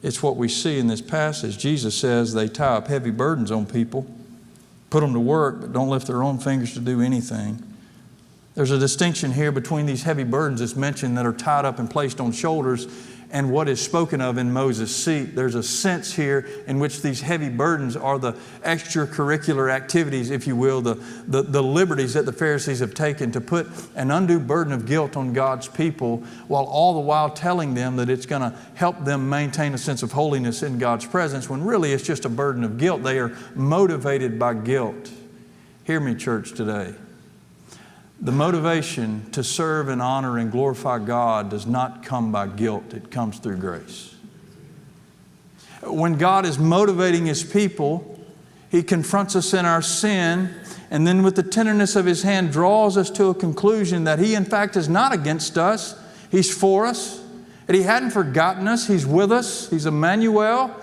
It's what we see in this passage. Jesus says they tie up heavy burdens on people, put them to work, but don't lift their own fingers to do anything. There's a distinction here between these heavy burdens that's mentioned that are tied up and placed on shoulders and what is spoken of in Moses' seat. There's a sense here in which these heavy burdens are the extracurricular activities, if you will, the liberties that the Pharisees have taken to put an undue burden of guilt on God's people, while all the while telling them that it's going to help them maintain a sense of holiness in God's presence, when really it's just a burden of guilt. They are motivated by guilt. Hear me, church, today. The motivation to serve and honor and glorify God does not come by guilt. It comes through grace. When God is motivating His people, He confronts us in our sin, and then with the tenderness of His hand draws us to a conclusion that He in fact is not against us. He's for us. That He hadn't forgotten us. He's with us. He's Emmanuel.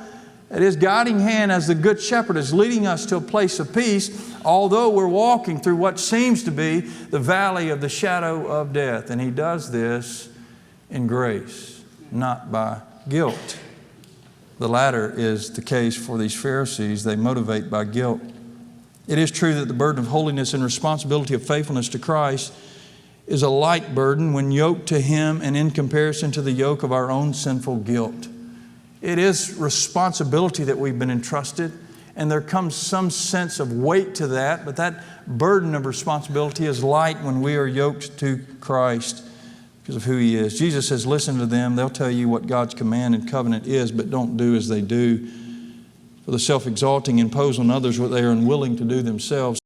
That His guiding hand as the Good Shepherd is leading us to a place of peace, although we're walking through what seems to be the valley of the shadow of death. And He does this in grace, not by guilt. The latter is the case for these Pharisees. They motivate by guilt. It is true that the burden of holiness and responsibility of faithfulness to Christ is a light burden when yoked to Him and in comparison to the yoke of our own sinful guilt. It is responsibility that we've been entrusted, and there comes some sense of weight to that, but that burden of responsibility is light when we are yoked to Christ because of who He is. Jesus says, listen to them. They'll tell you what God's command and covenant is, but don't do as they do. For the self-exalting impose on others what they are unwilling to do themselves.